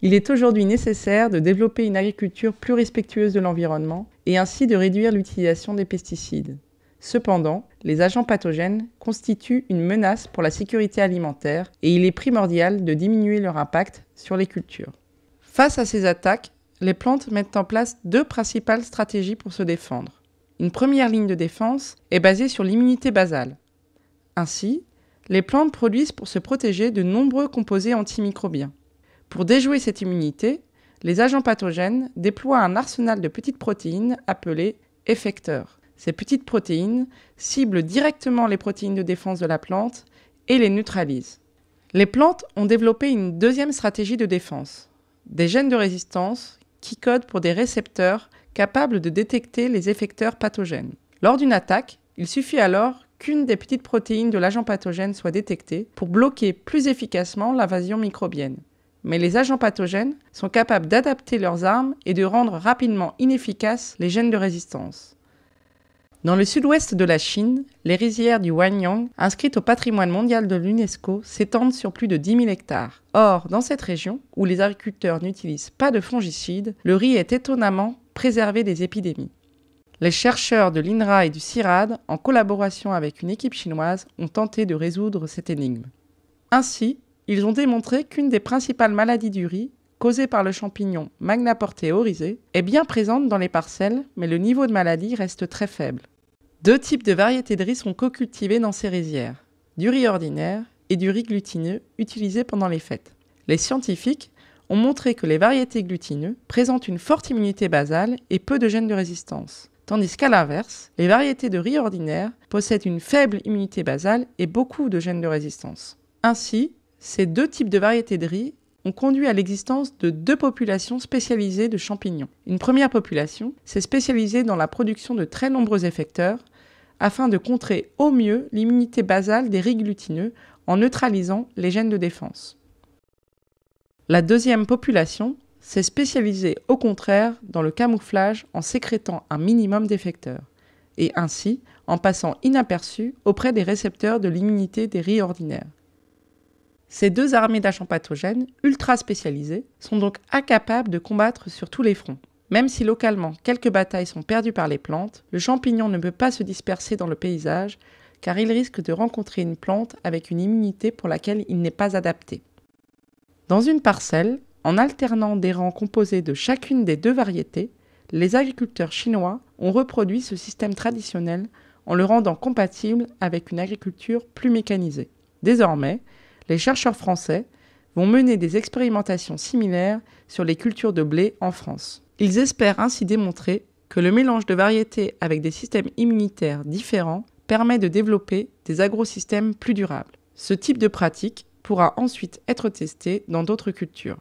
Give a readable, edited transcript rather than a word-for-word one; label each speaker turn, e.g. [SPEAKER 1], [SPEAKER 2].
[SPEAKER 1] Il est aujourd'hui nécessaire de développer une agriculture plus respectueuse de l'environnement et ainsi de réduire l'utilisation des pesticides. Cependant, les agents pathogènes constituent une menace pour la sécurité alimentaire et il est primordial de diminuer leur impact sur les cultures. Face à ces attaques, les plantes mettent en place deux principales stratégies pour se défendre. Une première ligne de défense est basée sur l'immunité basale. Ainsi, les plantes produisent pour se protéger de nombreux composés antimicrobiens. Pour déjouer cette immunité, les agents pathogènes déploient un arsenal de petites protéines appelées effecteurs. Ces petites protéines ciblent directement les protéines de défense de la plante et les neutralisent. Les plantes ont développé une deuxième stratégie de défense, des gènes de résistance qui codent pour des récepteurs capables de détecter les effecteurs pathogènes. Lors d'une attaque, il suffit alors qu'une des petites protéines de l'agent pathogène soit détectée pour bloquer plus efficacement l'invasion microbienne. Mais les agents pathogènes sont capables d'adapter leurs armes et de rendre rapidement inefficaces les gènes de résistance. Dans le sud-ouest de la Chine, les rizières du Huangjiang, inscrites au patrimoine mondial de l'UNESCO, s'étendent sur plus de 10 000 hectares. Or, dans cette région, où les agriculteurs n'utilisent pas de fongicides, le riz est étonnamment préservé des épidémies. Les chercheurs de l'INRA et du CIRAD, en collaboration avec une équipe chinoise, ont tenté de résoudre cette énigme. Ainsi, ils ont démontré qu'une des principales maladies du riz, causée par le champignon Magnaporté oryzée, est bien présente dans les parcelles, mais le niveau de maladie reste très faible. Deux types de variétés de riz sont co-cultivés dans ces rizières, du riz ordinaire et du riz glutineux utilisé pendant les fêtes. Les scientifiques ont montré que les variétés glutineux présentent une forte immunité basale et peu de gènes de résistance, tandis qu'à l'inverse, les variétés de riz ordinaire possèdent une faible immunité basale et beaucoup de gènes de résistance. Ainsi, ces deux types de variétés de riz ont conduit à l'existence de deux populations spécialisées de champignons. Une première population s'est spécialisée dans la production de très nombreux effecteurs afin de contrer au mieux l'immunité basale des riz glutineux en neutralisant les gènes de défense. La deuxième population s'est spécialisée au contraire dans le camouflage en sécrétant un minimum d'effecteurs et ainsi en passant inaperçus auprès des récepteurs de l'immunité des riz ordinaires. Ces deux armées d'agents pathogènes, ultra spécialisés, sont donc incapables de combattre sur tous les fronts. Même si localement quelques batailles sont perdues par les plantes, le champignon ne peut pas se disperser dans le paysage car il risque de rencontrer une plante avec une immunité pour laquelle il n'est pas adapté. Dans une parcelle, en alternant des rangs composés de chacune des deux variétés, les agriculteurs chinois ont reproduit ce système traditionnel en le rendant compatible avec une agriculture plus mécanisée. Désormais, les chercheurs français vont mener des expérimentations similaires sur les cultures de blé en France. Ils espèrent ainsi démontrer que le mélange de variétés avec des systèmes immunitaires différents permet de développer des agrosystèmes plus durables. Ce type de pratique pourra ensuite être testé dans d'autres cultures.